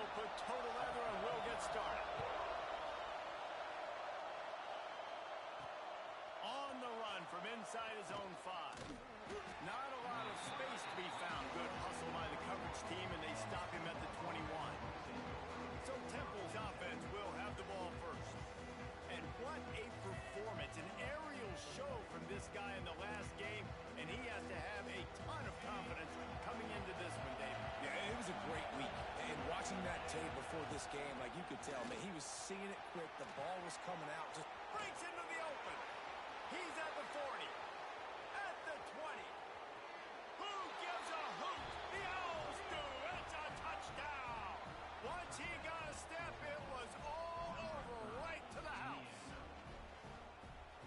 will put toe to leather and will get started. On the run from inside his own 5. Not a lot of space to be found. Good hustle by the coverage team, and they stop him at the 21. So Temple's offense will have the ball first. And what a performance, an aerial show from this guy in the last game, and he has to have a ton of confidence coming into this one, David. Yeah, it was a great week. And watching that tape before this game, like you could tell, man, he was seeing it quick. The ball was coming out. Just breaks into the open. He's at the 40. At the 20. Who gives a hoot? The Owls do. It's a touchdown. Once he got a step, it was all over right to the house.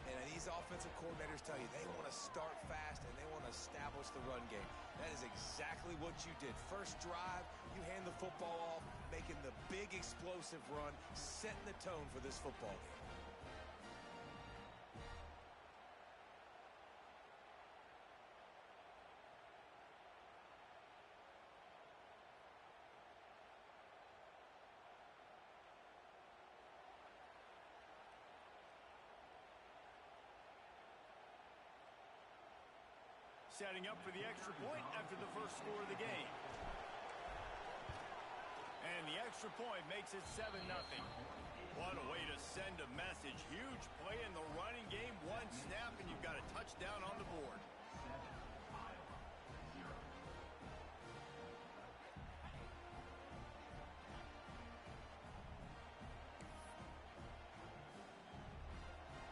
And these offensive coordinators tell you they want to start fast and they want to establish the run game. That is exactly what you did. First drive, you hand the football off, making the big explosive run, setting the tone for this football game. Setting up for the extra point after the first score of the game. And the extra point makes it 7-0. What a way to send a message. Huge play in the running game. One snap and you've got a touchdown on the board.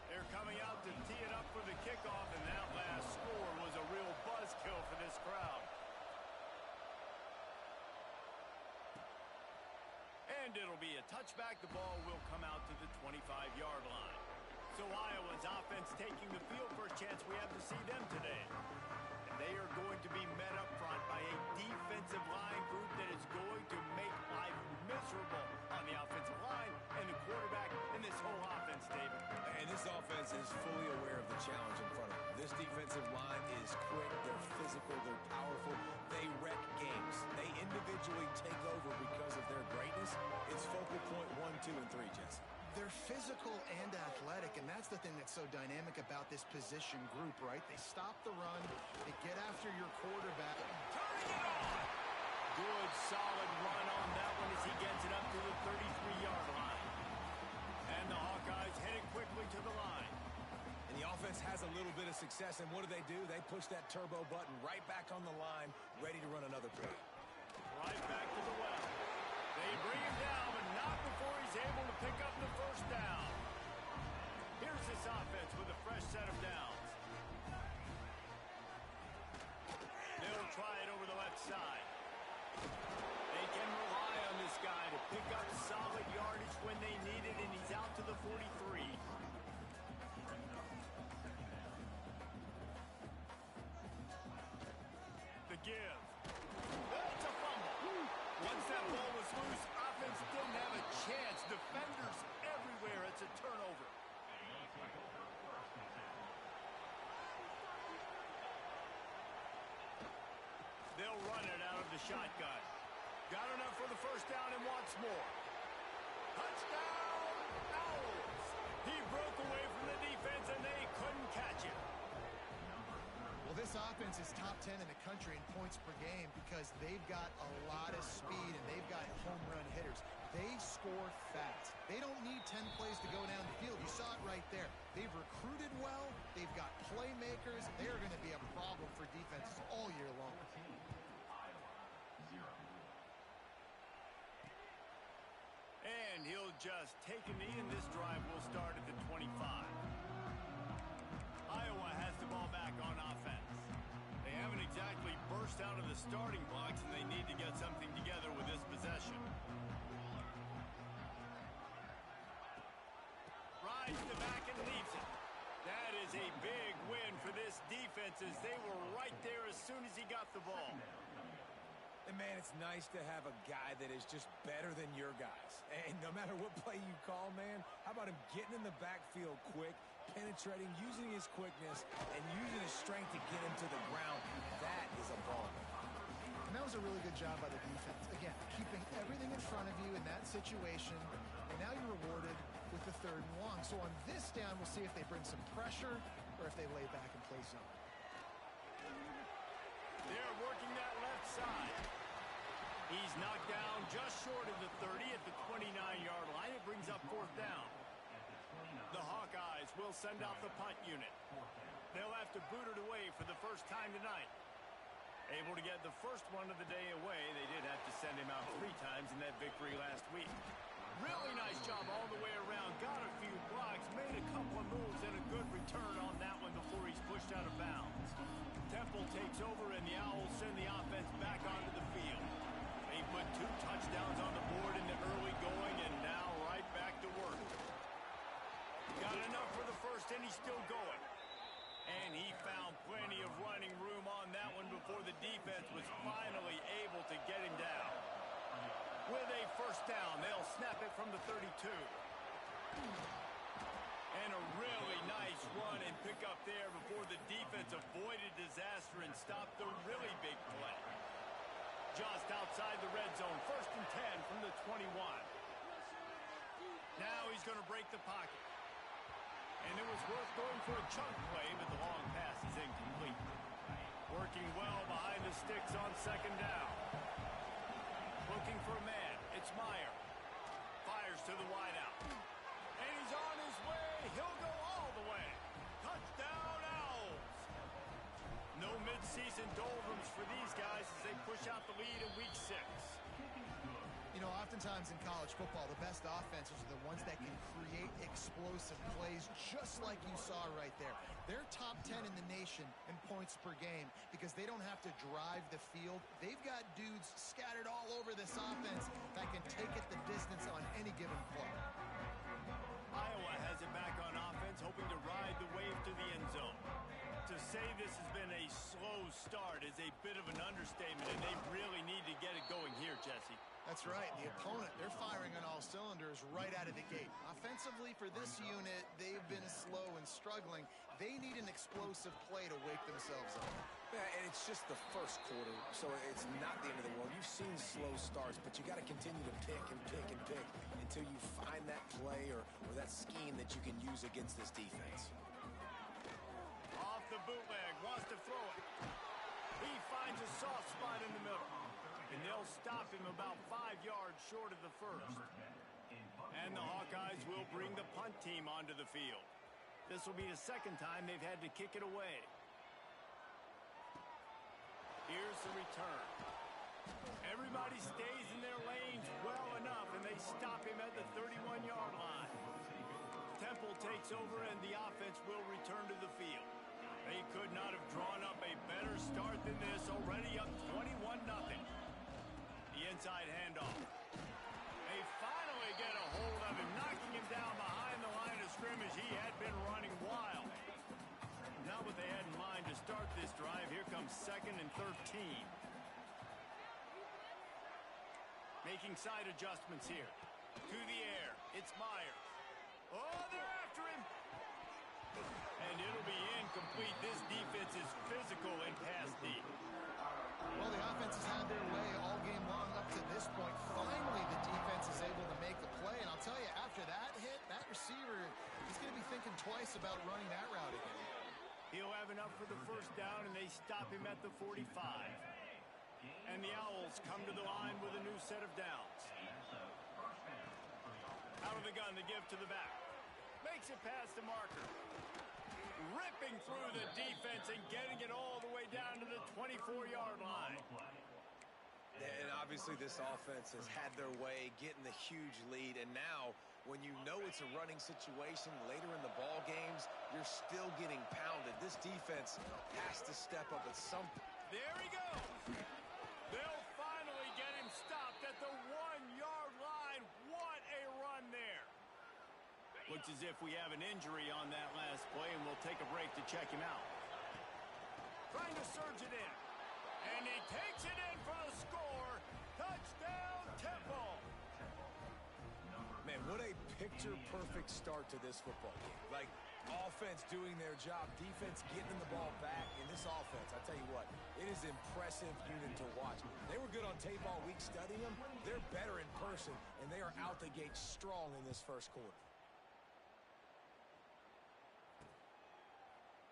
They're coming out to tee it up for the kickoff, and that last score was a real buzzkill for this crowd. And it'll be a touchback. The ball will come out to the 25-yard line. So Iowa's offense taking the field for a chance. We have to see them today. And they are going to be met up front by a defensive line group that is going to make life miserable on the offensive line and the quarterback and this whole offense, David. And this offense is fully aware of the challenge in front of them. This defensive line is quick, they're physical, they're powerful, they wreck games. They individually take over because of their greatness. It's focal point 1, 2, and 3, Jesse. They're physical and athletic, and that's the thing that's so dynamic about this position group, right? They stop the run, they get after your quarterback. Turning it on! Good, solid run on that one as he gets it up to the 33-yard line. And the Hawkeyes headed quickly to the line. And the offense has a little bit of success, and what do? They push that turbo button right back on the line, ready to run another play. Right back to the well. They bring him down, but not before he's able to pick up the first down. Here's this offense with a fresh set of downs. They'll try it over the left side. They can rely on this guy to pick up solid yardage when they need it, and he's out to the 43. The give. That's a fumble. Once that ball was loose, offense didn't have a chance. Defenders everywhere. It's a turnover. They'll run it out of the shotgun. Got enough for the first down and wants more. Touchdown, Owls! He broke away from the defense and they couldn't catch him. Well, this offense is top 10 in the country in points per game because they've got a lot of speed and they've got home run hitters. They score fast. They don't need 10 plays to go down the field. You saw it right there. They've recruited well. They've got playmakers. They are going to be a problem for defenses all year long. And he'll just take a knee, and this drive will start at the 25. Iowa has the ball back on offense. They haven't exactly burst out of the starting blocks, and they need to get something together with this possession. Rides the back and leaves it. That is a big win for this defense as they were right there as soon as he got the ball. And, man, it's nice to have a guy that is just better than your guys. And no matter what play you call, man, how about him getting in the backfield quick, penetrating, using his quickness, and using his strength to get him to the ground? That is a ball. And that was was a really good job by the defense. Again, keeping everything in front of you in that situation, and now you're rewarded with the 3rd and 1. So on this down, we'll see if they bring some pressure or if they lay back and play zone. They're working that left side. He's knocked down just short of the 30 at the 29-yard line. It brings up 4th down. The Hawkeyes will send out the punt unit. They'll have to boot it away for the first time tonight. Able to get the first one of the day away. They did have to send him out 3 times in that victory last week. Really nice job all the way around. Got a few blocks, made a couple of moves, and a good return on that one before he's pushed out of bounds. Temple takes over, and the Owls send the offense back onto the field. They put 2 touchdowns on the board in the early going, and now right back to work. Got enough for the first, and he's still going. And he found plenty of running room on that one before the defense was finally able to get him down. With a first down, they'll snap it from the 32. And a really nice run and pick up there before the defense avoided disaster and stopped the really big play. Just outside the red zone, 1st and 10 from the 21. Now he's going to break the pocket. And it was worth going for a chunk play, but the long pass is incomplete. Working well behind the sticks on 2nd down. Looking for a man. It's Meyer. Fires to the wideout. And he's on his way. He'll go all the way. Touchdown, Owls. No midseason doldrums for these guys as they push out the lead in week 6. You know, oftentimes in college football, the best offenses are the ones that can create explosive plays, just like you saw right there. They're top 10 in the nation in points per game because they don't have to drive the field. They've got dudes scattered all over this offense that can take it the distance on any given play. Iowa has it back on offense, hoping to ride the wave to the end zone. To say this has been a slow start is a bit of an understatement, and they really need to get it going here, Jesse. That's right. The opponent, they're firing on all cylinders right out of the gate. Offensively, for this unit, they've been slow and struggling. They need an explosive play to wake themselves up. Yeah, and it's just the first quarter, so it's not the end of the world. You've seen slow starts, but you got to continue to pick and pick and pick until you find that play or that scheme that you can use against this defense. Off the bootleg, wants to throw it. He finds a soft spot in the middle. And they'll stop him about 5 yards short of the first. And the Hawkeyes will bring the punt team onto the field. This will be the 2nd time they've had to kick it away. Here's the return. Everybody stays in their lanes well enough, and they stop him at the 31-yard line. Temple takes over, and the offense will return to the field. They could not have drawn up a better start than this, already up 21-0. The inside handoff. They finally get a hold of him, knocking him down behind the line of scrimmage. He had been running wild. Not what they had in mind to start this drive. Here comes 2nd and 13. Making side adjustments here. To the air. It's Myers. Oh, they're after him. And it'll be incomplete. This defense is physical and pass deep. Well, the offense has had their way all game long up to this point. Finally, the defense is able to make a play. And I'll tell you, after that hit, that receiver, he's going to be thinking twice about running that route again. He'll have enough for the first down, and they stop him at the 45. And the Owls come to the line with a new set of downs. Out of the gun, the give to the back. Makes it past the marker. Ripping through the defense and getting it all the way down to the 24-yard line. And obviously this offense has had their way, getting the huge lead. And now, when you know it's a running situation later in the ball games, you're still getting pounded. This defense has to step up at some point. There he goes. They'll finally get him stopped at the 1-yard line. What a run there. Looks as if we have an injury on that last play, and we'll take a break to check him out. Trying to surge it in. And he takes it in for the score. Touchdown, Temple. Man, what a picture-perfect start to this football game. Like, offense doing their job, defense getting the ball back. In this offense, I tell you what, it is an impressive unit to watch. They were tape all week studying them, they're better in person, and they are out the gate strong in this first quarter.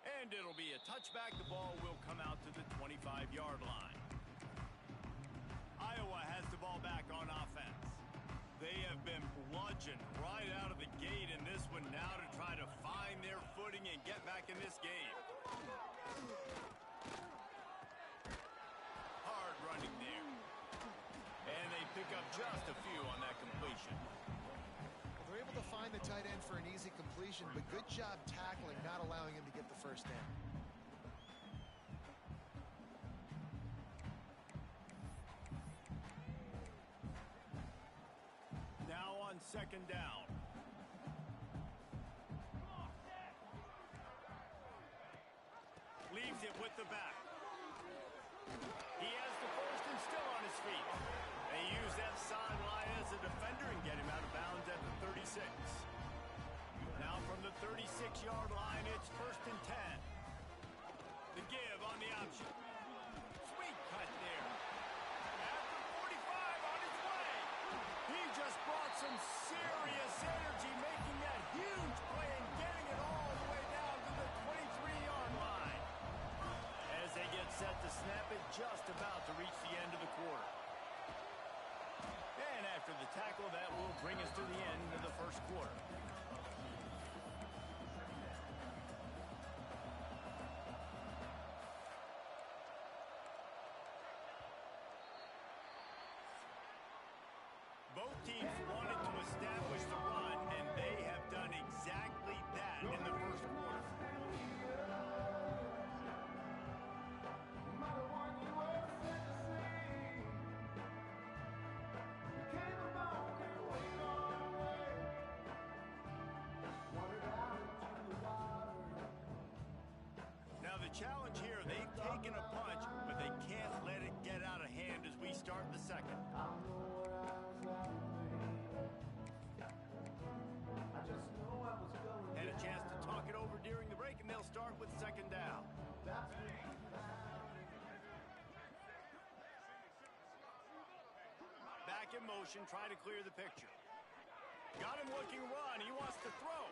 And it'll be a touchback. The ball will come out to the 25-yard line. Iowa has the ball back on offense. They have been bludgeoned right out of the gate in this one now to try to find their footing and get back in this game. Hard running there. And they pick up just a few on that completion. Well, they're able to find the tight end for an easy completion, but good job tackling, not allowing him to get the first down. Now on second down. Leaves it with the back. He has the first and still on his feet. They use that sideline as a defender and get him out of bounds at the 36. Now from the 36-yard line, it's first and 10. The give on the option. Sweet cut there. At the 45 on his way. He just brought some serious energy, making that huge play and getting it all the way down to the 23-yard line. As they get set to snap it, just about to reach the end of the quarter. And after the tackle, that will bring us to the end of the first quarter. Both teams wanted to establish the run, and they have done exactly that in the first quarter. Now the challenge here, they've taken a punch, but they can't let it get out of hand as we start the second. Had a chance to talk it over during the break, and they'll start with second down. Back in motion, try to clear the picture. Got him looking run. He wants to throw.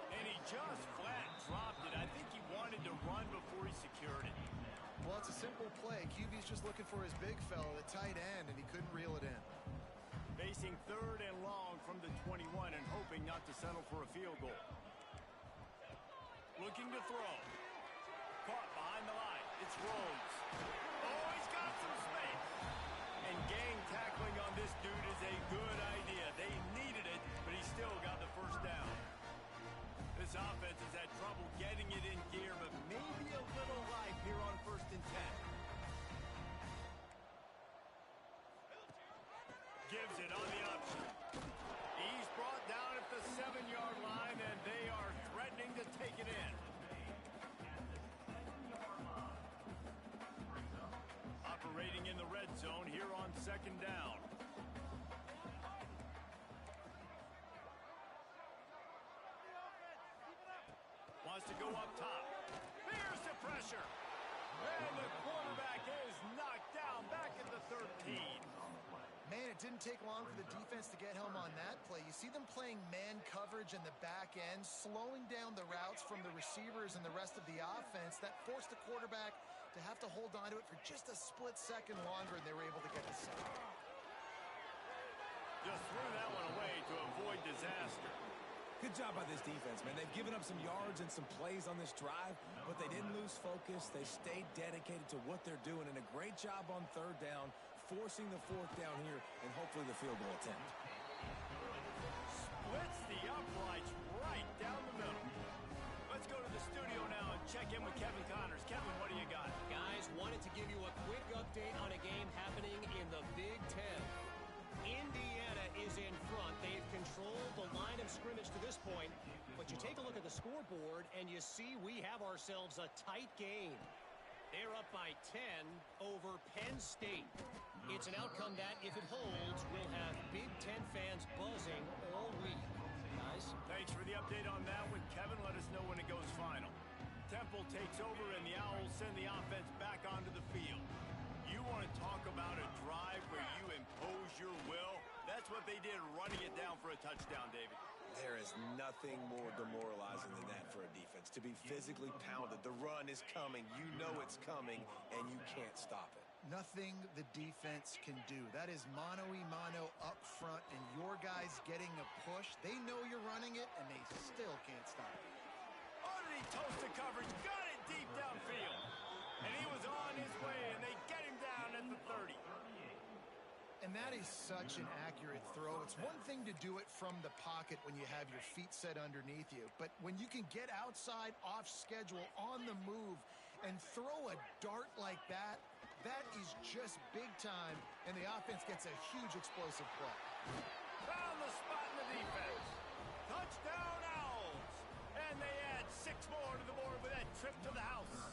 And he just flat dropped it. I think he wanted to run before he secured it. Well, it's a simple play. QB's just looking for his big fella, the tight end, and he couldn't reel it in. Facing third and long from the 21 and hoping not to settle for a field goal. Looking to throw. Caught behind the line. It's Rhodes. Oh, he's got some space. And gang tackling on this dude is a good idea. They needed it, but he still got the first down. This offense has had trouble getting it in gear, but maybe a little life here on first and 10. Gives it on the option. He's brought down at the 7-yard line, and they are threatening to take it in. Operating in the red zone here on second down. Wants to go up top. Here's the pressure. And the quarterback is knocked down back at the 13. Man, it didn't take long for the defense to get home on that play. You see them playing man coverage in the back end, slowing down the routes from the receivers and the rest of the offense. That forced the quarterback to have to hold on to it for just a split second longer, and they were able to get the sack. Just threw that one away to avoid disaster. Good job by this defense, man. They've given up some yards and some plays on this drive, but they didn't lose focus. They stayed dedicated to what they're doing, and a great job on third down, forcing the fourth down here, and hopefully the field goal attempt. Splits the uprights right down the middle. Let's go to the studio now and check in with Kevin Connors. Kevin, what do you got? Guys, wanted to give you a quick update on a game happening in the Big Ten. Indiana is in front. They've controlled the line of scrimmage to this point, but you take a look at the scoreboard and you see we have ourselves a tight game. They're up by 10 over Penn State. It's an outcome that, if it holds, will have Big Ten fans buzzing all week. Guys? Thanks for the update on that one, Kevin. Let us know when it goes final. Temple takes over, and the Owls send the offense back onto the field. You want to talk about a drive touchdown, David. There is nothing more demoralizing than that for a defense. To be physically pounded. The run is coming. You know it's coming, and you can't stop it. Nothing the defense can do. That is mano-a-mano up front, and your guys getting a push. They know you're running it, and they still can't stop it. Underneath toasted coverage, got it deep downfield. And he was on his way, and they get him down at the 30. And that is such an accurate throw. It's one thing to do it from the pocket when you have your feet set underneath you, but when you can get outside, off schedule, on the move, and throw a dart like that, that is just big time, and the offense gets a huge explosive play. Found the spot in the defense. Touchdown, Owls. And they add 6 more to the board with that trip to the house.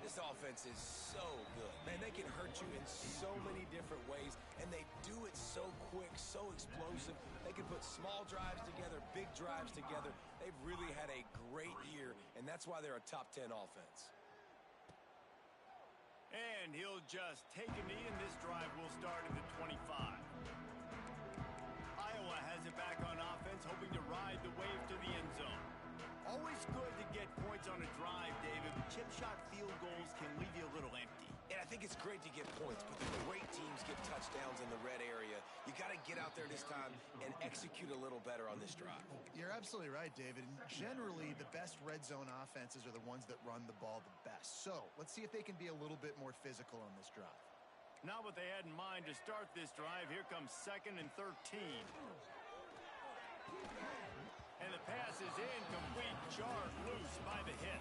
This offense is so good. Man, they can hurt you in so many different ways, and they do it so quick, so explosive. They can put small drives together, big drives together. They've really had a great year, and that's why they're a top 10 offense. And he'll just take a knee, and this drive will start at the 25. Iowa has it back on offense, hoping to ride the wave to the end zone. Always good to get points on a drive, David, but chip shot field goals can leave you a little empty. And I think it's great to get points, but the great teams get touchdowns in the red area. You got to get out there this time and execute a little better on this drive. You're absolutely right, David. And generally, the best red zone offenses are the ones that run the ball the best. So let's see if they can be a little bit more physical on this drive. Not what they had in mind to start this drive. Here comes 2nd and 13. And the pass is incomplete, jarred loose by the hit.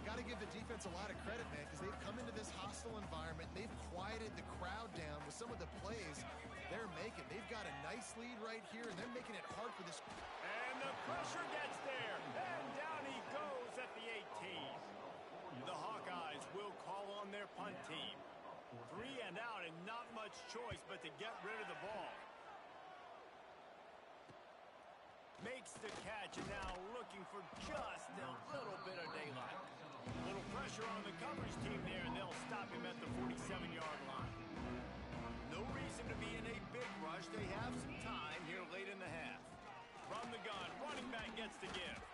Got to give the defense a lot of credit, man, because they've come into this hostile environment. They've quieted the crowd down with some of the plays they're making. They've got a nice lead right here, and they're making it hard for this. And the pressure gets there, and down he goes at the 18. The Hawkeyes will call on their punt team. 3 and out, and not much choice but to get rid of the ball. Makes the catch, and now looking for just a little bit of daylight. A little pressure on the coverage team there, and they'll stop him at the 47-yard line. No reason to be in a big rush. They have some time here late in the half. From the gun, running back gets the give.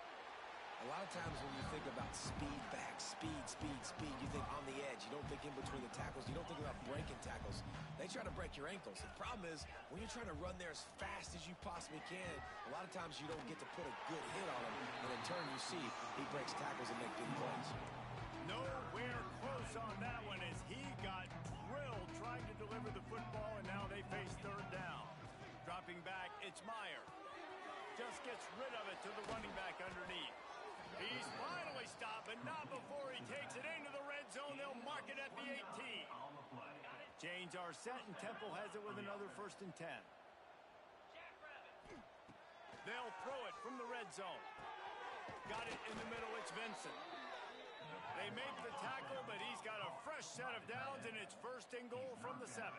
A lot of times when you think about speed back, speed, you think on the edge. You don't think in between the tackles. You don't think about breaking tackles. They try to break your ankles. The problem is when you're trying to run there as fast as you possibly can, a lot of times you don't get to put a good hit on him. And in turn, you see he breaks tackles and makes big plays. Nowhere close on that one as he got drilled trying to deliver the football, and now they face 3rd down. Dropping back, it's Meyer. Just gets rid of it to the running back underneath. He's finally stopped, but not before he takes it into the red zone. They'll mark it at the 18. Chains are set, and Temple has it with another 1st and 10. They'll throw it from the red zone. Got it in the middle. It's Vincent. They make the tackle, but he's got a fresh set of downs, and it's 1st and goal from the 7.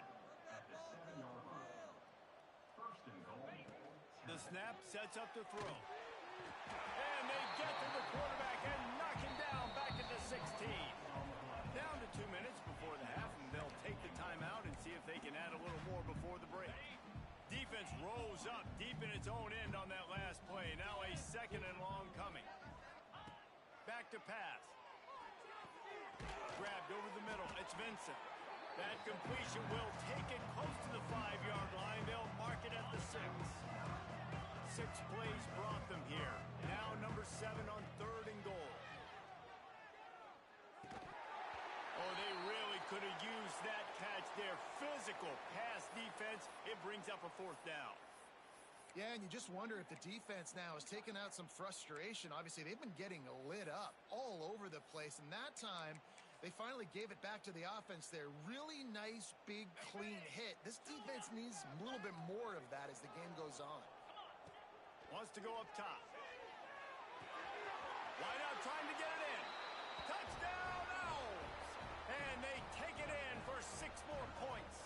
The snap sets up the throw. And they get to the quarterback and knock him down back at the 16. Down to 2 minutes before the half, and they'll take the timeout and see if they can add a little more before the break. Defense rolls up deep in its own end on that last play. Now a 2nd and long coming. Back to pass. Grabbed over the middle. It's Vincent. That completion will take it close to the 5-yard line. They'll mark it at the 6. 6 plays brought them here. Now number 7 on 3rd and goal. Oh, they really could have used that catch there. Physical pass defense. It brings up a 4th down. Yeah, and you just wonder if the defense now has taken out some frustration. Obviously, they've been getting lit up all over the place, and that time they finally gave it back to the offense there. Really nice, big, clean hit. This defense needs a little bit more of that as the game goes on. Wants to go up top. Wide out trying to get it in. Touchdown, Owls! And they take it in for 6 more points.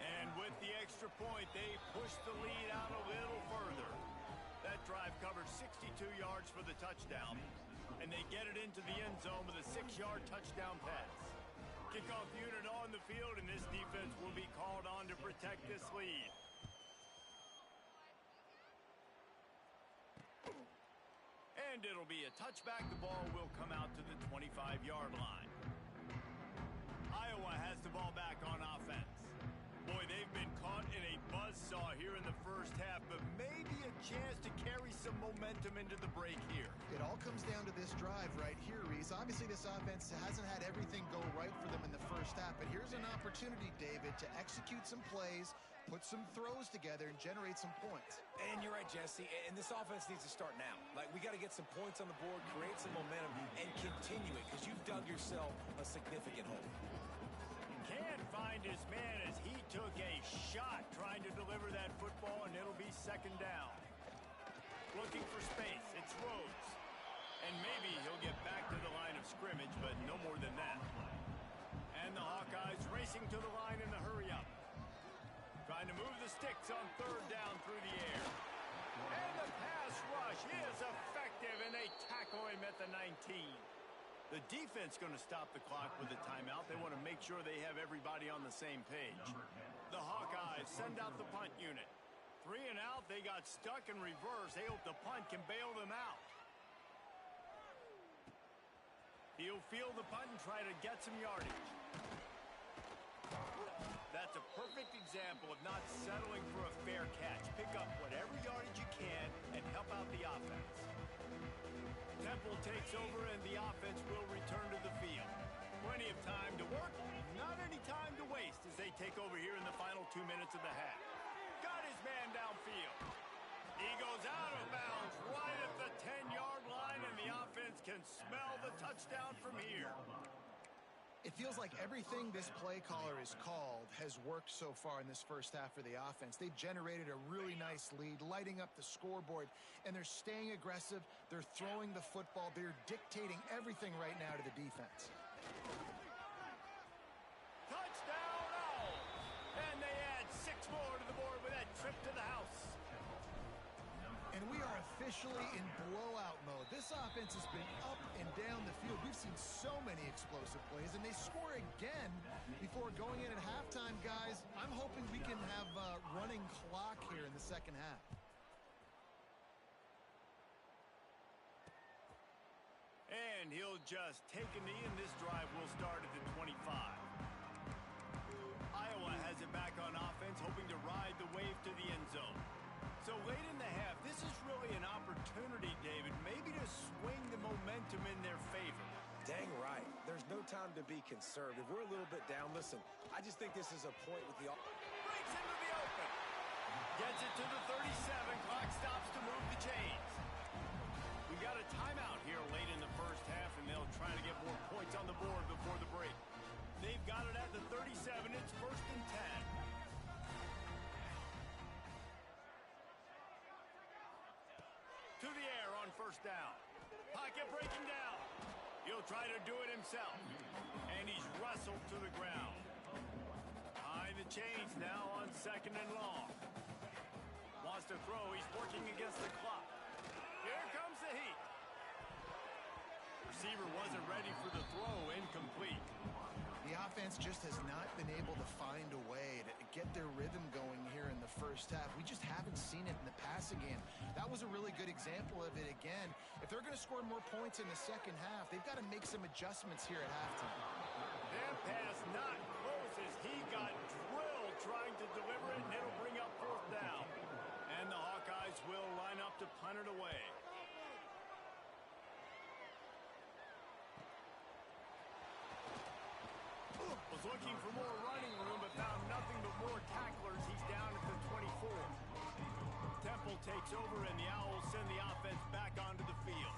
And with the extra point, they push the lead out a little further. That drive covered 62 yards for the touchdown. And they get it into the end zone with a 6-yard touchdown pass. Kickoff unit on the field, and this defense will be called on to protect this lead. And it'll be a touchback. The ball will come out to the 25-yard line. Iowa has the ball back on offense. Boy, they've been caught in a buzzsaw here in the first half, but maybe a chance to carry some momentum into the break here. It all comes down to this drive right here, Reese. Obviously, this offense hasn't had everything go right for them in the first half, but here's an opportunity, David, to execute some plays, put some throws together, and generate some points. And you're right, Jesse, and this offense needs to start now. Like, we got to get some points on the board, create some momentum, and continue it, because you've dug yourself a significant hole. Can't find his man as he took a shot trying to deliver that football, and it'll be second down. Looking for space. It's Rhodes. And maybe he'll get back to the line of scrimmage, but no more than that. And the Hawkeyes racing to the line in the hurry-up. Trying to move the sticks on third down through the air. And the pass rush is effective, and they tackle him at the 19. The defense going to stop the clock with a timeout. They want to make sure they have everybody on the same page. The Hawkeyes send out the punt unit. 3 and out. They got stuck in reverse. They hope the punt can bail them out. He'll field the punt and try to get some yardage. That's a perfect example of not settling for a fair catch. Pick up whatever yardage you can and help out the offense. Temple takes over, and the offense will return to the field. Plenty of time to work, not any time to waste as they take over here in the final 2 minutes of the half. Got his man downfield. He goes out of bounds right at the 10-yard line, and the offense can smell the touchdown from here. It feels like everything this play caller has called has worked so far in this first half for the offense. They've generated a really nice lead, lighting up the scoreboard, and they're staying aggressive. They're throwing the football. They're dictating everything right now to the defense. Touchdown, Owls! And they add 6 more to the board with that trip to the house. And we are officially in blowout mode. This offense has been up and down the field. We've seen so many explosive plays, and they score again before going in at halftime, guys. I'm hoping we can have a running clock here in the second half. And he'll just take a knee, and this drive will start at the 25. Iowa has it back on offense, hoping to ride the wave to the end zone. So late in the half, this is really an opportunity, David, maybe to swing the momentum in their favor. Dang right. There's no time to be conservative. We're a little bit down. Listen, I just think this is a point with the... Breaks into the open. Gets it to the 37. Clock stops to move the chains. We got a timeout here late in the first half, and they'll try to get more points on the board before the break. They've got it at the 37. It's 1st and 10. To the air on 1st down. Pocket breaking down. He'll try to do it himself. And he's wrestled to the ground. Behind the chains now on 2nd and long. Wants to throw. He's working against the clock. Here comes the heat. Receiver wasn't ready for the throw. Incomplete. The offense just has not been able to find a way to get their rhythm going here in the first half. We just haven't seen it in the passing game. That was a really good example of it again. If they're going to score more points in the second half, they've got to make some adjustments here at halftime. That pass not close as he got drilled trying to deliver it, and it'll bring up 4th down. And the Hawkeyes will line up to punt it away. Was looking for more running room, but found nothing but more tacklers. He's down at the 24. Temple takes over, and the Owls send the offense back onto the field.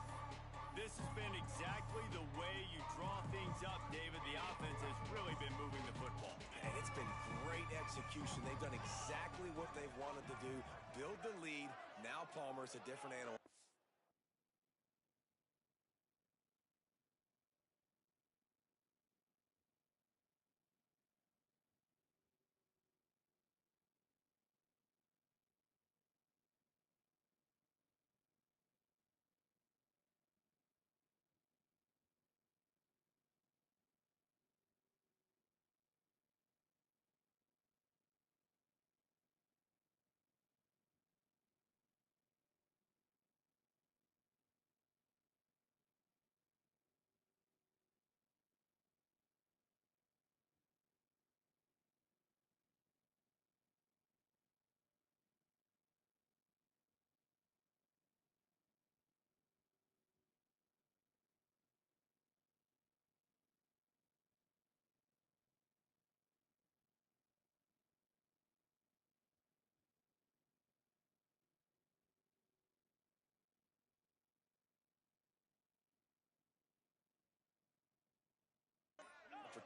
This has been exactly the way you draw things up, David. The offense has really been moving the football. And it's been great execution. They've done exactly what they've wanted to do. Build the lead. Now Palmer's a different animal.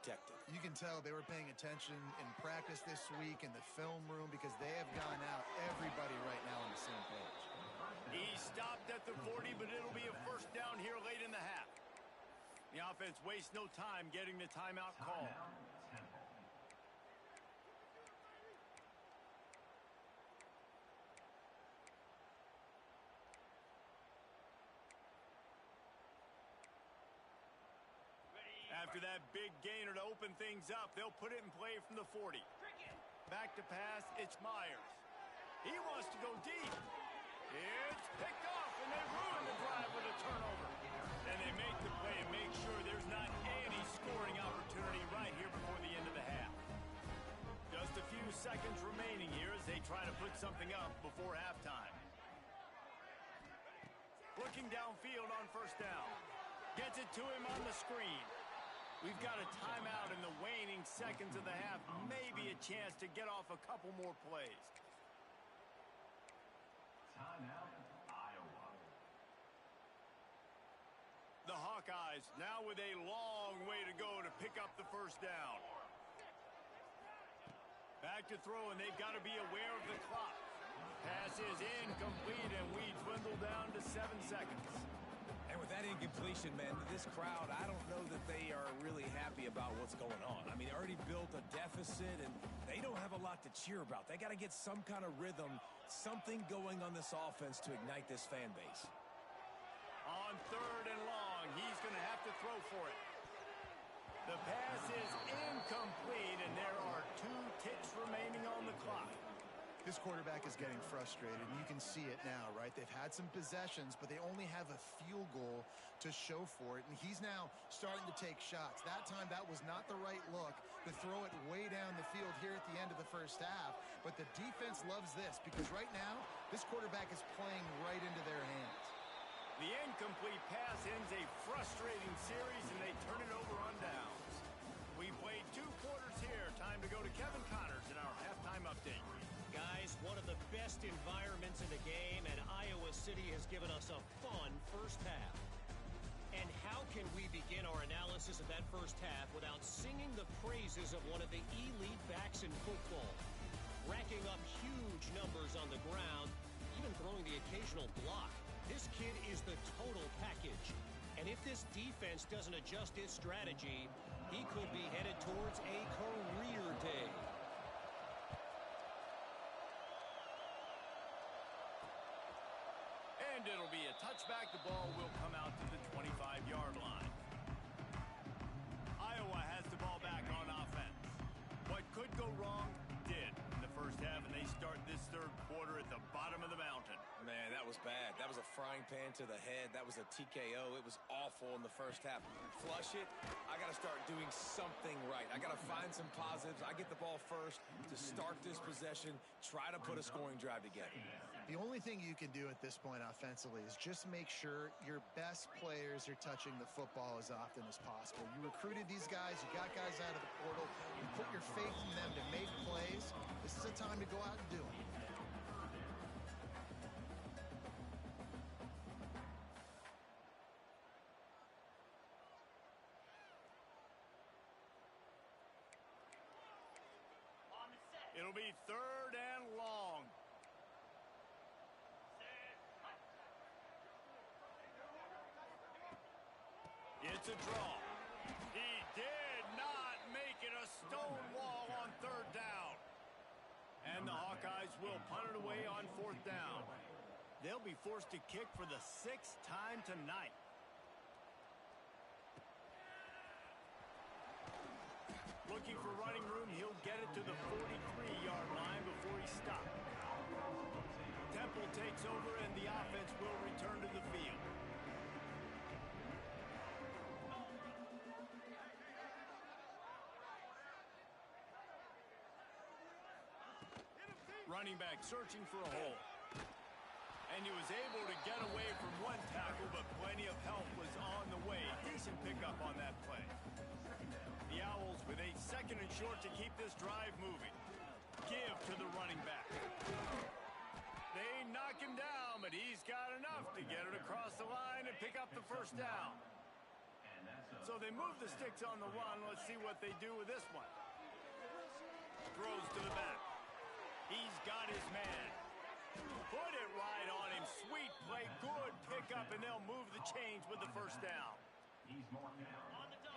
protected. You can tell they were paying attention in practice this week in the film room because they have gone out, everybody right now on the same page. He stopped at the 40, but it'll be a first down here late in the half. The offense wastes no time getting the timeout call. After that big gainer to open things up, they'll put it in play from the 40. Back to pass, it's Myers. He wants to go deep. It's picked off, and they ruin the drive with a turnover. And they make the play and make sure there's not any scoring opportunity right here before the end of the half. Just a few seconds remaining here as they try to put something up before halftime. Looking downfield on first down. Gets it to him on the screen. We've got a timeout in the waning seconds of the half. Maybe a chance to get off a couple more plays. Timeout, Iowa. The Hawkeyes now with a long way to go to pick up the first down. Back to throw, and they've got to be aware of the clock. Pass is incomplete, and we dwindle down to 7 seconds. And with that incompletion, man, this crowd, I don't know that they are really happy about what's going on. I mean, they already built a deficit, and they don't have a lot to cheer about. They got to get some kind of rhythm, something going on this offense to ignite this fan base. On third and long, he's going to have to throw for it. The pass is incomplete, and there are 2 ticks remaining on the clock. This quarterback is getting frustrated, and you can see it now, right? They've had some possessions, but they only have a field goal to show for it, and he's now starting to take shots. That time, that was not the right look to throw it way down the field here at the end of the first half, but the defense loves this because right now, this quarterback is playing right into their hands. The incomplete pass ends a frustrating series, and they turn it over on downs. We played 2 quarters here. Time to go to Kevin Connors in our halftime update. Guys, one of the best environments in the game, and Iowa City has given us a fun first half. And how can we begin our analysis of that first half without singing the praises of one of the elite backs in football? Racking up huge numbers on the ground, even throwing the occasional block. This kid is the total package. And if this defense doesn't adjust its strategy, he could be headed towards a career day. And it'll be a touchback. The ball will come out to the 25-yard line. Iowa has the ball back on offense. What could go wrong did in the first half, and they start this third quarter at the bottom of the mountain. Man, that was bad. That was a frying pan to the head. That was a TKO. It was awful in the first half. Flush it. I got to start doing something right. I got to find some positives. I get the ball first to start this possession, try to put a scoring drive together. The only thing you can do at this point offensively is just make sure your best players are touching the football as often as possible. You recruited these guys. You got guys out of the portal. You put your faith in them to make plays. This is a time to go out and do it. It'll be third and long. It's a draw. He did not make it a stone wall on third down. And the Hawkeyes will punt it away on fourth down. They'll be forced to kick for the 6th time tonight. Looking for running room, he'll get it to the 43-yard line before he stopped. Temple takes over, and the offense will return to the field. Running back searching for a hole. And he was able to get away from one tackle, but plenty of help was on the way. Decent pickup on that play. The Owls with a 2nd and short to keep this drive moving. Give to the running back. They knock him down, but he's got enough to get it across the line and pick up the first down. And that's a So they move the sticks on the run. Let's see what they do with this one. Throws to the back. He's got his man. Put it right on him. Sweet play. Good pickup, and they'll move the chains with the first down. He's marked down.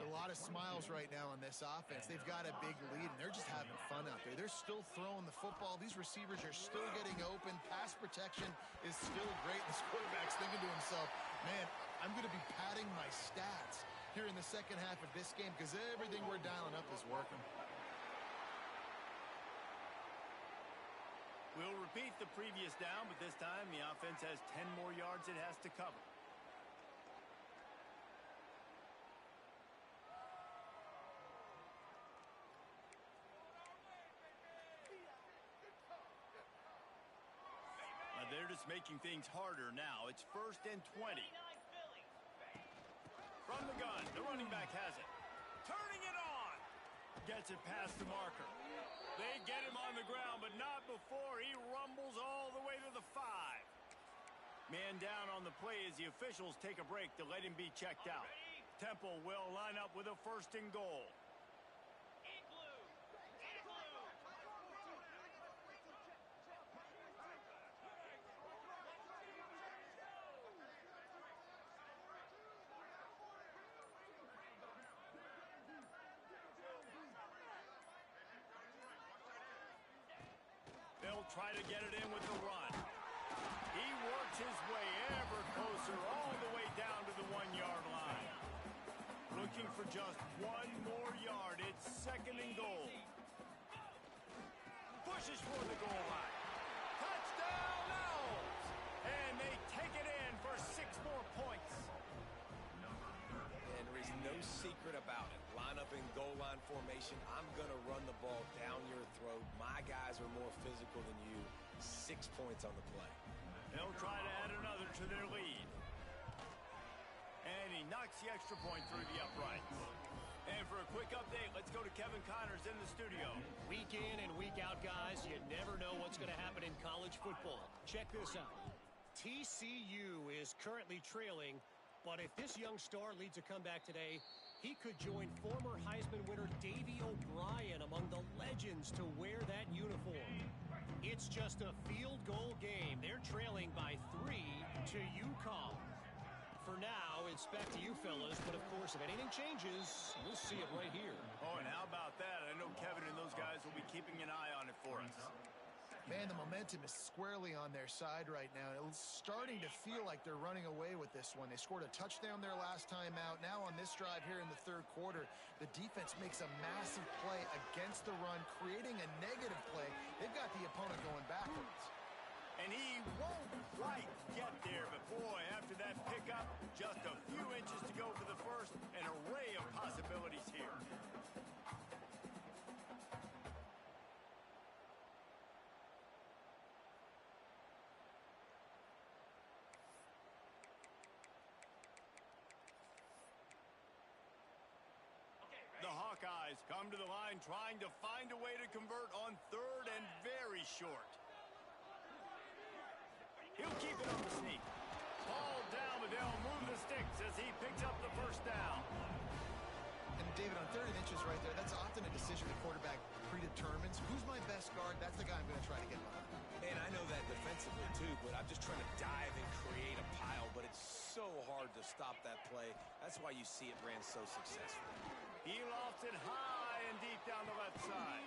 A lot of smiles right now on this offense. They've got a big lead, and they're just having fun out there. They're still throwing the football. These receivers are still getting open. Pass protection is still great. This quarterback's thinking to himself, man, I'm going to be padding my stats here in the second half of this game because everything we're dialing up is working. We'll repeat the previous down, but this time the offense has 10 more yards it has to cover. They're just making things harder now. It's 1st and 20. From the gun, the running back has it. Turning it on. Gets it past the marker. They get him on the ground, but not before he rumbles all the way to the 5. Man down on the play as the officials take a break to let him be checked out. Temple will line up with a 1st and goal. They'll try to get it in with the run. He works his way ever closer all the way down to the 1-yard line. Looking for just 1 more yard. It's 2nd and goal. Pushes for the goal line. Touchdown Owls! And they take it in for 6 more points. And there is no secret about it. Line up in goal line formation. I'm going to run the ball down your throat. My guys are more physical than you. 6 points on the play. They'll try to add another to their lead. And he knocks the extra point through the uprights. And for a quick update, let's go to Kevin Connors in the studio. Week in and week out, guys, you never know what's going to happen in college football. Check this out. TCU is currently trailing, but if this young star leads a comeback today, he could join former Heisman winner Davey O'Brien among the legends to wear that uniform. It's just a field goal game. They're trailing by 3 to UConn. For now, it's back to you fellas, but of course, if anything changes, we'll see it right here. Oh, and how about that? I know Kevin and those guys will be keeping an eye on it for us. Man, the momentum is squarely on their side right now. It's starting to feel like they're running away with this one. They scored a touchdown their last time out. Now on this drive here in the 3rd quarter, the defense makes a massive play against the run, creating a negative play. They've got the opponent going backwards. And he won't quite get there, but boy, after that pickup, just a few inches to go for the first, an array of possibilities here. The Hawkeyes come to the line trying to find a way to convert on 3rd and very short. He'll keep it on the sneak. Ball down, but they'll move the sticks as he picks up the 1st down. And David, on 3rd and inches right there, that's often a decision the quarterback predetermines. Who's my best guard? That's the guy I'm going to try to get behind. And I know that defensively too, but I'm just trying to dive and create a pile, but it's so hard to stop that play. That's why you see it ran so successfully. He lofts it high and deep down the left side.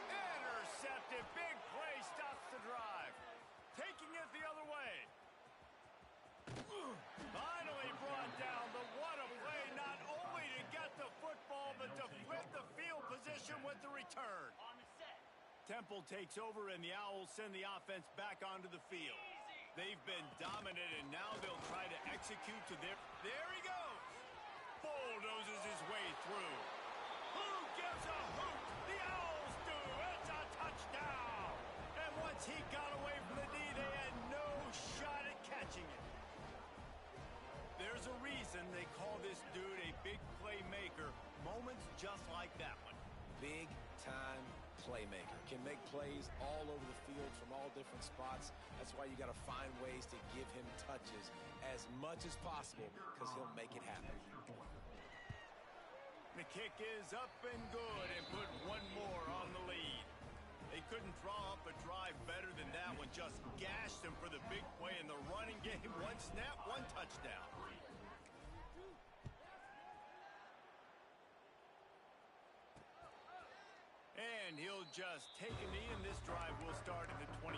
Intercepted. Big play stops the drive. Taking it the other way. Finally brought down, but what a play, not only to get the football, but to flip the field position with the return. Temple takes over, and the Owls send the offense back onto the field. They've been dominant, and now they'll try to execute to their... There he goes! Bulldozes his way through. Who gives a hoot? The Owls do! It's a touchdown! And once he got away from the D, they had no shot at catching it. There's a reason they call this dude a big playmaker. Moments just like that one. Big-time playmaker. Can make plays all over the field from all different spots. That's why you got to find ways to give him touches as much as possible because he'll make it happen. The kick is up and good and put one more on the lead. They couldn't draw up a drive better than that one. Just gashed them for the big play in the running game. One snap, one touchdown. And he'll just take a knee, and this drive will start at the 25.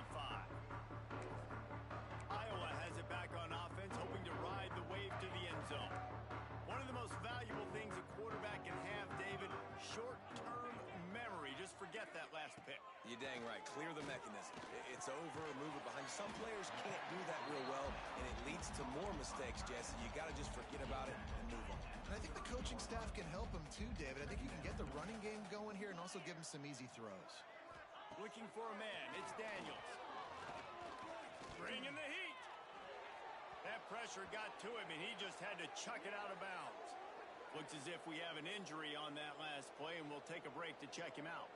Iowa has it back on offense, hoping to ride the wave to the end zone. One of the most valuable things a quarterback can have, David, short-term memory. Just forget that last pick. You're dang right. Clear the mechanism. It's over, move it behind you. Some players can't do that real well, and it leads to more mistakes, Jesse. You got to just forget about it and move on. And I think the coaching staff can help him too, David. I think you can get the running game going here and also give him some easy throws. Looking for a man. It's Daniels. Bringing the heat. That pressure got to him, and he just had to chuck it out of bounds. Looks as if we have an injury on that last play, and we'll take a break to check him out.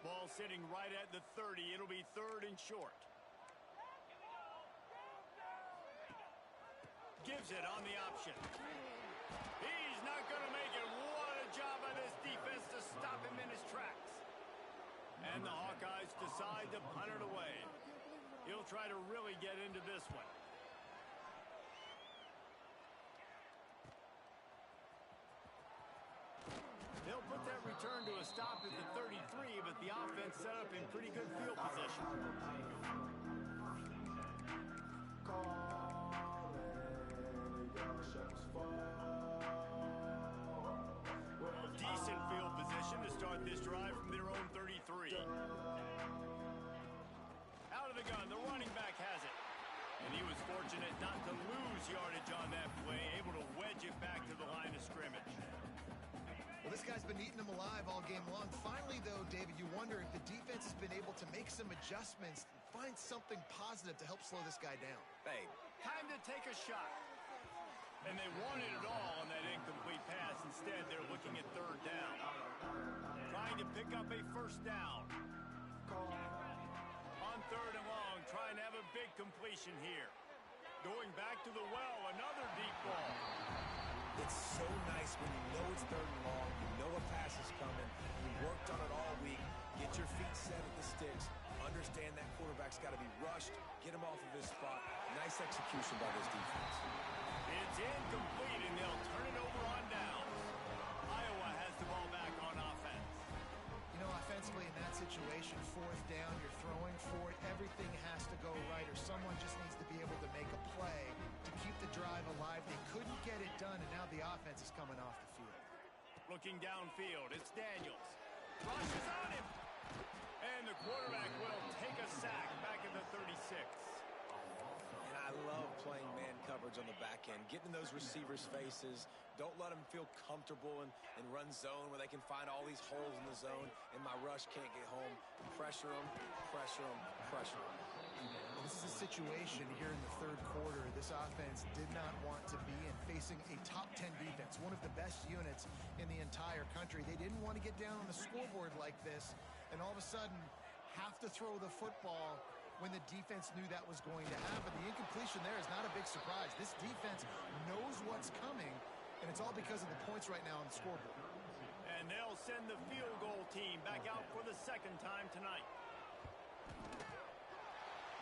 Ball sitting right at the 30. It'll be 3rd and short. Gives it on the option. He's not going to make it. What a job by this defense to stop him in his tracks. And the Hawkeyes decide to punt it away. He'll try to really get into this one. They'll put that return to a stop at the 33, but the offense set up in pretty good field position. Decent field position to start this drive from their own 33. Out of the gun, the running back has it. And he was fortunate not to lose yardage on that play, able to wedge it back to the line of scrimmage. Well, this guy's been eating him alive all game long. Finally, though, David, you wonder if the defense has been able to make some adjustments, find something positive to help slow this guy down. Hey, time to take a shot. And they wanted it all on that incomplete pass. Instead, they're looking at 3rd down. Trying to pick up a 1st down. On 3rd and long, trying to have a big completion here. Going back to the well, another deep ball. it's so nice when you know it's 3rd and long, you know a pass is coming, you worked on it all week, get your feet set at the sticks, understand that quarterback's got to be rushed, get him off of his spot. Nice execution by this defense. It's incomplete, and they'll turn it over on downs. Iowa has the ball back on offense. You know, offensively in that situation, 4th down, you're throwing for it, everything has to go right, or someone just needs to be able to make a play to keep the drive alive. They couldn't get it done, and now the offense is coming off the field. Looking downfield, it's Daniels. Rushes on him. And the quarterback will take a sack back in the 36. And I love playing man coverage on the back end, getting in those receivers' faces. Don't let them feel comfortable and run zone where they can find all these holes in the zone, and my rush can't get home. Pressure them, pressure them, pressure them. This is a situation here in the 3rd quarter this offense did not want to be in, facing a top 10 defense, one of the best units in the entire country. They didn't want to get down on the scoreboard like this and all of a sudden have to throw the football when the defense knew that was going to happen. The incompletion there is not a big surprise. This defense knows what's coming, and it's all because of the points right now on the scoreboard. And they'll send the field goal team back out for the 2nd time tonight.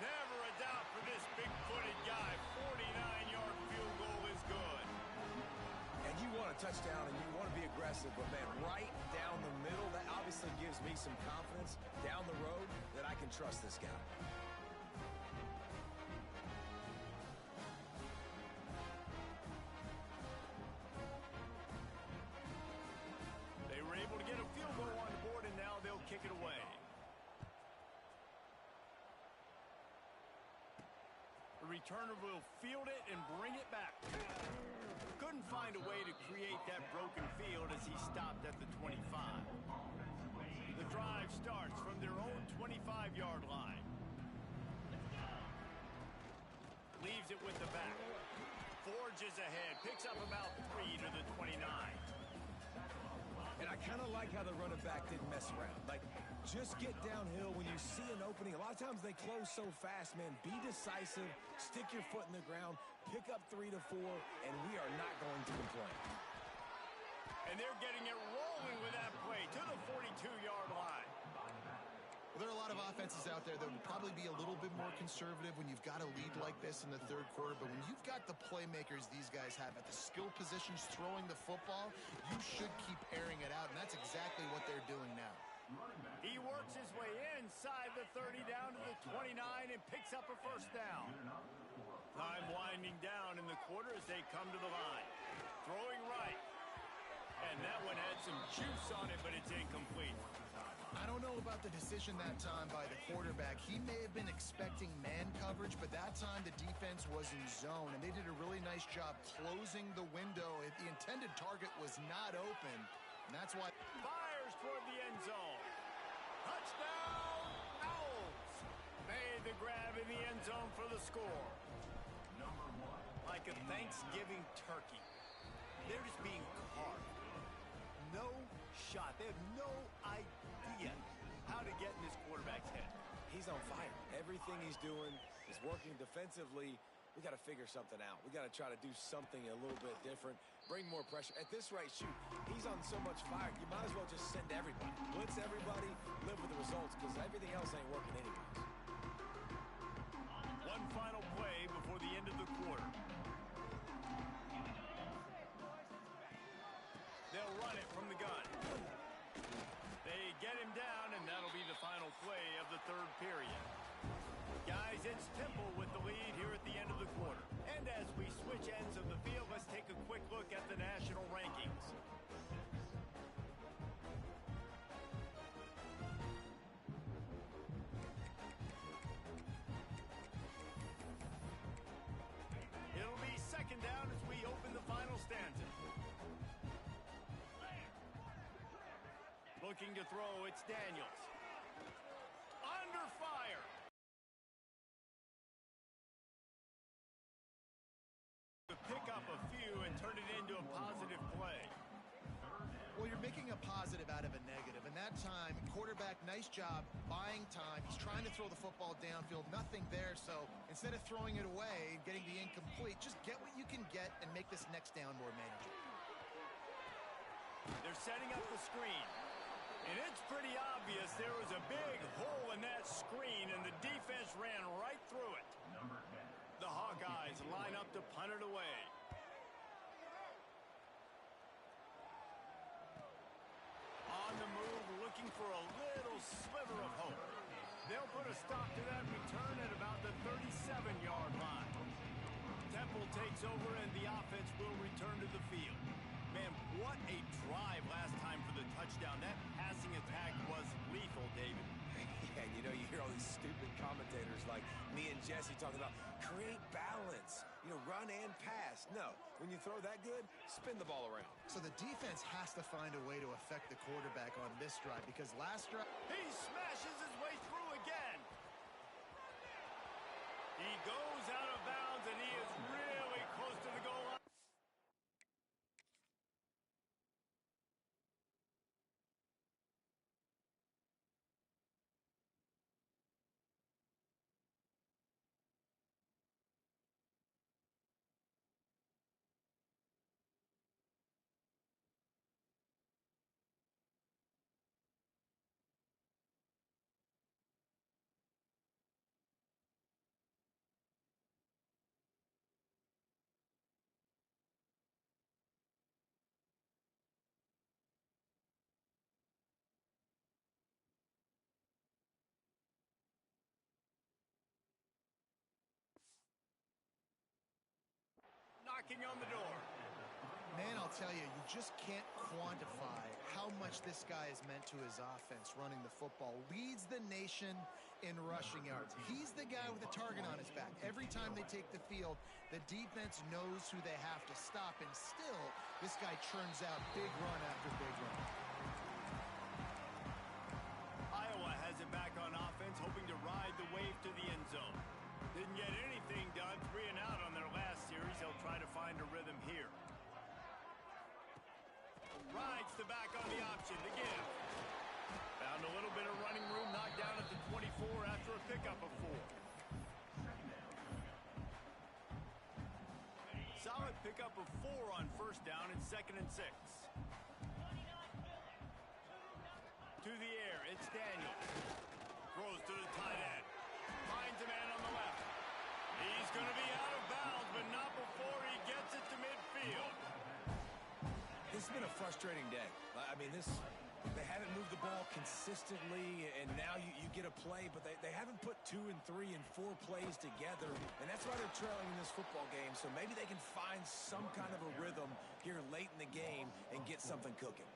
Never a doubt for this big-footed guy. 49-yard field goal is good. And you want a touchdown and you want to be aggressive, but man, right down the middle, that obviously gives me some confidence down the road that I can trust this guy. They were able to get a field goal on the board, and now they'll kick it away. The returner will field it and bring it back. Couldn't find a way to create that broken field as he stopped at the 25. The drive starts from their own 25-yard line. Leaves it with the back. Forges ahead. Picks up about 3 to the 29. And I kind of like how the running back didn't mess around. Like, just get downhill when you see an opening. A lot of times they close so fast, man. Be decisive, stick your foot in the ground, pick up 3 to 4, and we are not going to complain. And they're getting it rolling with that play to the 42-yard line. Well, there are a lot of offenses out there that would probably be a little bit more conservative when you've got a lead like this in the third quarter. But when you've got the playmakers these guys have at the skill positions throwing the football, you should keep airing it out. And that's exactly what they're doing now. He works his way inside the 30 down to the 29 and picks up a first down. Time winding down in the quarter as they come to the line. Throwing right. And that one had some juice on it, but it's incomplete. I don't know about the decision that time by the quarterback. He may have been expecting man coverage, but that time the defense was in zone, and they did a really nice job closing the window. The intended target was not open, and that's why... Fires toward the end zone. Touchdown, Owls. Made the grab in the end zone for the score. Like a Thanksgiving turkey. They're just being carved. No shot. They have no idea how to get in this quarterback's head. He's on fire. Everything he's doing is working defensively. We got to figure something out. We got to try to do something a little bit different. Bring more pressure. At this rate, shoot, he's on so much fire. You might as well just send everybody. Blitz everybody, live with the results, because everything else ain't working anyways. One final play before the end of the quarter. They'll run it from the gun. They get him down, and that'll be the final play of the third period. Guys, it's Temple with the lead here at the end of the quarter. And as we switch ends of the field, let's take a quick look at the national rankings. It'll be second down as we open the final stanza. Looking to throw, it's Daniels. Under fire. To pick up a few and turn it into a positive play. Well, you're making a positive out of a negative. And that time, quarterback, nice job buying time. He's trying to throw the football downfield. Nothing there. So instead of throwing it away and getting the incomplete, just get what you can get and make this next down more manageable. They're setting up the screen. And it's pretty obvious there was a big hole in that screen, and the defense ran right through it. The Hawkeyes line up to punt it away. On the move, looking for a little sliver of hope. They'll put a stop to that return at about the 37-yard line. Temple takes over, and the offense will return to the field. Man, what a drive last time for the touchdown. That passing attack was lethal, David. Yeah, you know, you hear all these stupid commentators like me and Jesse talking about create balance, you know, run and pass. No, when you throw that good, spin the ball around. So the defense has to find a way to affect the quarterback on this drive, because last drive... He smashes his way through again. He goes out of bounds, and he is really close to the goal line. Knocking on the door. Man, I'll tell you, you just can't quantify how much this guy has meant to his offense running the football. Leads the nation in rushing yards. He's the guy with a target on his back. Every time they take the field, the defense knows who they have to stop, and still, this guy churns out big run after big run. Iowa has it back on offense, hoping to ride the wave to the end zone. Didn't get anything done, 3 and out on their last series. They'll try to find a rhythm here. Rides the back on the option. option to give. Found a little bit of running room, knocked down at the 24 after a pickup of 4. Solid pickup of 4 on first down and 2nd and 6. To the air, it's Daniel. Throws to the tight end. Finds a man on the left. He's going to be out of bounds, but not before he gets it to midfield. This has been a frustrating day. I mean, they haven't moved the ball consistently, and now you get a play, but they haven't put 2 and 3 and 4 plays together, and that's why they're trailing in this football game. So maybe they can find some kind of a rhythm here late in the game and get something cooking.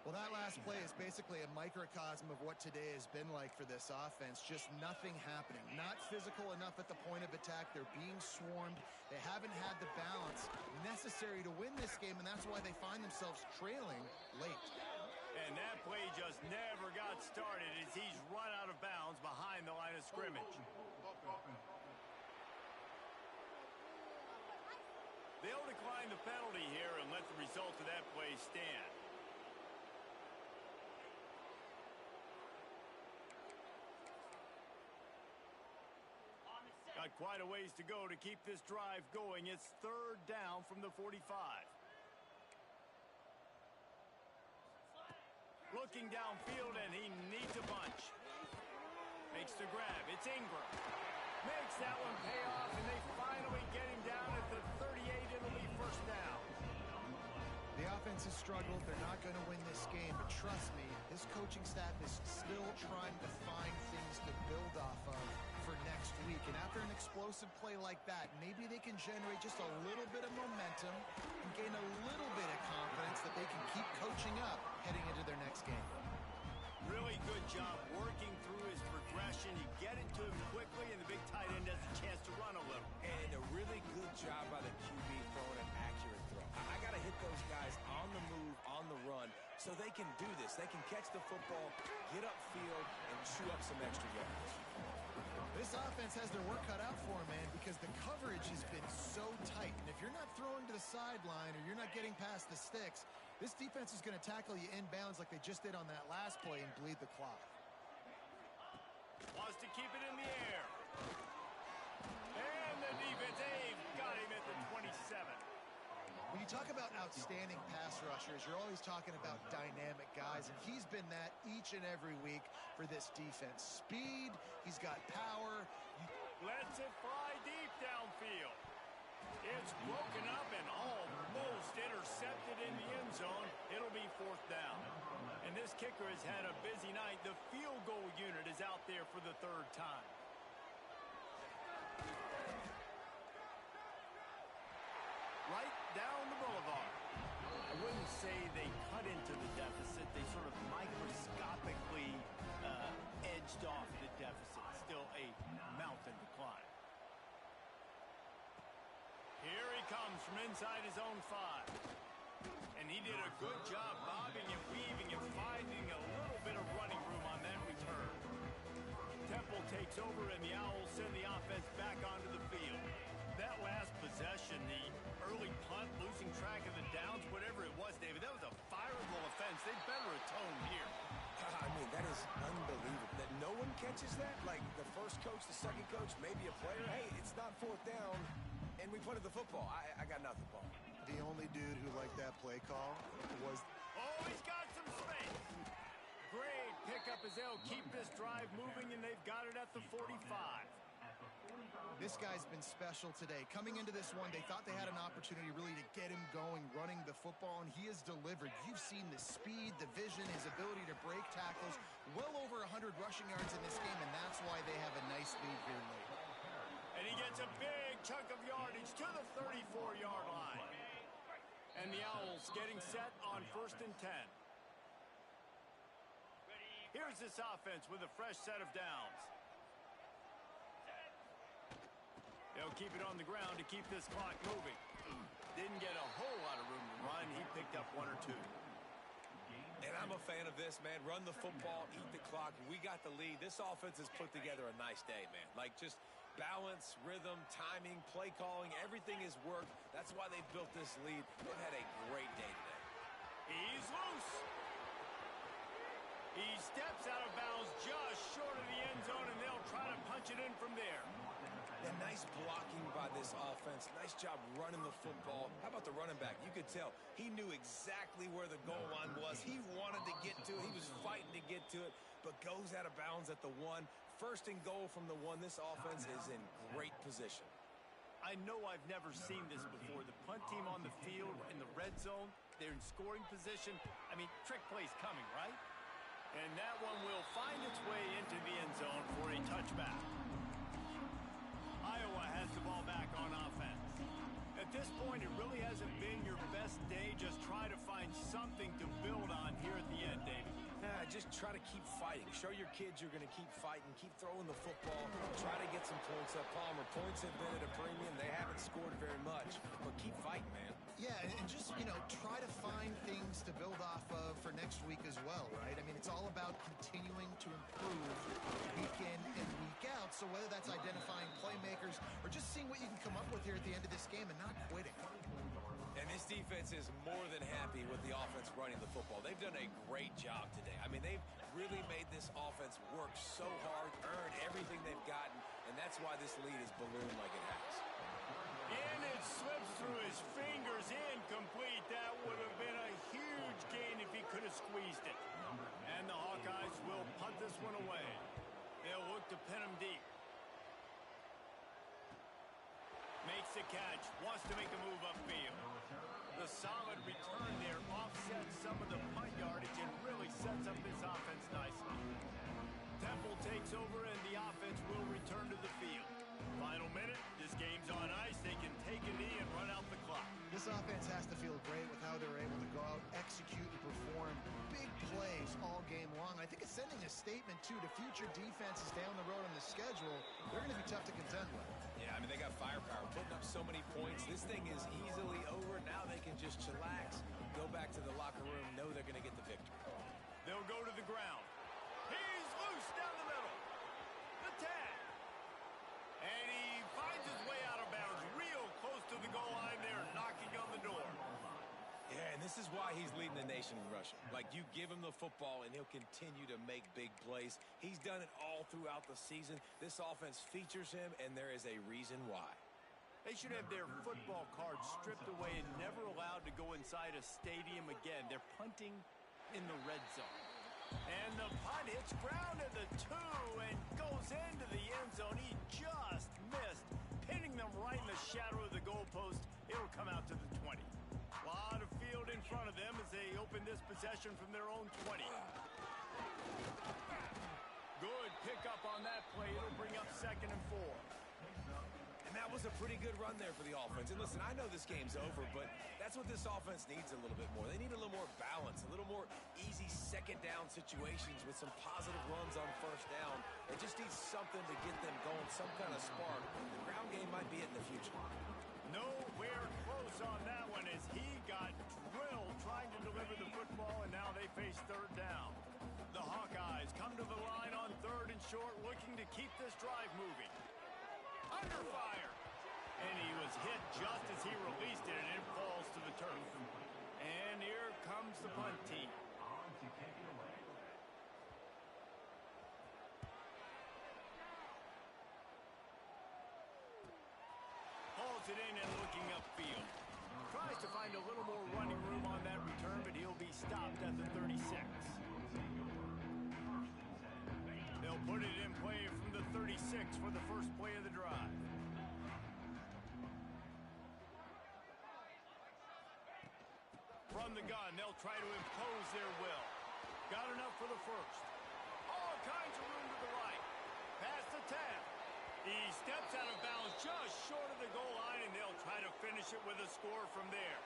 Well, that last play is basically a microcosm of what today has been like for this offense. Just nothing happening. Not physical enough at the point of attack. They're being swarmed. They haven't had the balance necessary to win this game, and that's why they find themselves trailing late. And that play just never got started as he's run out of bounds behind the line of scrimmage. They'll decline the penalty here and let the result of that play stand. Got quite a ways to go to keep this drive going. It's 3rd down from the 45. Looking downfield, and he needs a bunch. Makes the grab. It's Ingram. Makes that one pay off, and they finally get him down at the 38. It'll be 1st down. The offense has struggled. They're not going to win this game, but trust me, his coaching staff is still trying to find things to build off of for next week. And after an explosive play like that, maybe they can generate just a little bit of momentum and gain a little bit of confidence that they can keep coaching up heading into their next game. Really good job working through his progression. You get it to him quickly, and the big tight end has a chance to run a little. And a really good job by the QB throwing an accurate throw. I got to hit those guys on the move, on the run, so they can do this. They can catch the football, get upfield, and chew up some extra yards. This offense has their work cut out for them, man, because the coverage has been so tight. And if you're not throwing to the sideline or you're not getting past the sticks, this defense is going to tackle you inbounds like they just did on that last play and bleed the clock. Wants to keep it in the air. And the defense, they've got him at the 27. When you talk about outstanding pass rushers, you're always talking about dynamic guys, and he's been that each and every week for this defense. Speed, he's got power. Lets it fly deep downfield. It's broken up and almost intercepted in the end zone. It'll be 4th down. And this kicker has had a busy night. The field goal unit is out there for the 3rd time. Right down the boulevard. I wouldn't say they cut into the deficit. They sort of microscopically edged off the deficit. Still a mountain to climb. Here he comes from inside his own 5. And he did a good job bobbing and weaving and finding a little bit of running room on that return. Temple takes over, and the Owls send the offense back onto the field. That last possession, the early punt, losing track of the downs, whatever it was, David, that was a fireable offense. They'd better atone here. I mean, that is unbelievable. That no one catches that? Like the first coach, the second coach, maybe a player. Hey, it's not 4th down, and we punted the football. I got nothing, Paul. The only dude who liked that play call was... Oh, he's got some space. Great pickup as they'll keep this drive moving, and they've got it at the 45. This guy's been special today. Coming into this one, they thought they had an opportunity really to get him going, running the football, and he has delivered. You've seen the speed, the vision, his ability to break tackles. Well over 100 rushing yards in this game, and that's why they have a nice lead here late. And he gets a big chunk of yardage to the 34-yard line. And the Owls getting set on 1st and 10. Here's this offense with a fresh set of downs. They'll keep it on the ground to keep this clock moving. Didn't get a whole lot of room to run. He picked up 1 or 2. And I'm a fan of this, man. Run the football, eat the clock. We got the lead. This offense has put together a nice day, man. Like just balance, rhythm, timing, play calling, everything has worked. That's why they've built this lead. They've had a great day today. He's loose. steps out of bounds just short of the end zone, and they'll try to punch it in from there. And nice blocking by this offense. Nice job running the football. How about the running back? You could tell he knew exactly where the goal line was. He wanted to get to it. He was fighting to get to it, but goes out of bounds at the 1. First and goal from the 1. This offense is in great position. I know I've never seen this before. The punt team on the field in the red zone. They're in scoring position. I mean, trick play's coming, right? And that one will find its way into the end zone for a touchback. Iowa has the ball back on offense. At this point, it really hasn't been your best day. Just try to find something to build on here at the end, Davey. Just try to keep fighting. Show your kids you're going to keep fighting. Keep throwing the football. Try to get some points up. Palmer, points have been at a premium. They haven't scored very much, but keep fighting, man. Yeah, and just, try to find things to build off of for next week as well, right? I mean, it's all about continuing to improve week in and week out. So whether that's identifying playmakers or just seeing what you can come up with here at the end of this game and not quitting. And this defense is more than happy with the offense running the football. They've done a great job today. I mean, they've really made this offense work so hard, earn everything they've gotten, and that's why this lead is ballooned like it has. And it slips through his fingers, incomplete. That would have been a huge gain if he could have squeezed it. And the Hawkeyes will punt this one away. They'll look to pin him deep. Makes the catch, wants to make a move upfield. The solid return there offsets some of the punt yardage and really sets up this offense nicely. Temple takes over and the offense will return to the field. Final minute, this game's on ice. They can take a knee and run out the clock. This offense has to feel great with how they're able to go out, execute, and perform big plays all game long. I think it's sending a statement, too, to future defenses down the road on the schedule. They're going to be tough to contend with. Yeah, I mean, they got firepower, putting up so many points. This thing is easily over. Now they can just chillax, go back to the locker room, know they're going to get the victory. They'll go to the ground. He's loose down the middle. The tag. And he finds his way out of bounds real close to the goal line there, knocking on the door. Yeah, and this is why he's leading the nation in rushing. Like, you give him the football, and he'll continue to make big plays. He's done it all throughout the season. This offense features him, and there is a reason why. They should have their football cards stripped away and never allowed to go inside a stadium again. They're punting in the red zone. And the punt hits ground at the 2 and goes into the end zone. He just missed, pinning them right in the shadow of the goalpost. It'll come out to the 20. A lot of field in front of them as they open this possession from their own 20. Good pickup on that play. It'll bring up 2nd and 4. And that was a pretty good run there for the offense. And listen, I know this game's over, but that's what this offense needs a little bit more. They need a little more balance, a little more easy second down situations with some positive runs on first down. It just needs something to get them going, some kind of spark. The ground game might be it in the future. Nowhere close on that one as he got drilled trying to deliver the football, and now they face 3rd down. The Hawkeyes come to the line on 3rd and short, looking to keep this drive moving. Under fire. And he was hit just as he released it, and it falls to the turf. And here comes the punt team. On to kick it away. Hauls it in and looking upfield. Tries to find a little more running room on that return, but he'll be stopped at the 36. They'll put it in play from the 36 for the first play of the drive. From the gun, they'll try to impose their will. Got enough for the first. All kinds of room to the right. Past the 10. He steps out of bounds just short of the goal line, and they'll try to finish it with a score from there.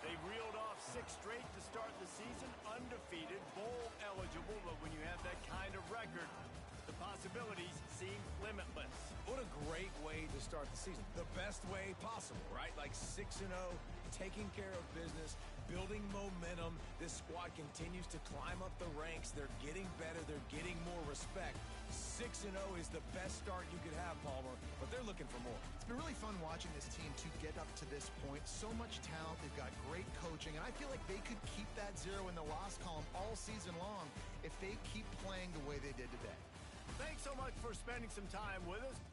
They reeled off 6 straight to start the season, undefeated, bowl eligible, but when you have that kind of record, the possibilities seem limitless. What a great way to start the season. The best way possible, right? Like 6-0, taking care of business, building momentum. This squad continues to climb up the ranks. They're getting better. They're getting more respect. 6-0 is the best start you could have, Palmer, but they're looking for more. It's been really fun watching this team to get up to this point. So much talent. They've got great coaching, and I feel like they could keep that 0 in the loss column all season long. if they keep playing the way they did today. Thanks so much for spending some time with us.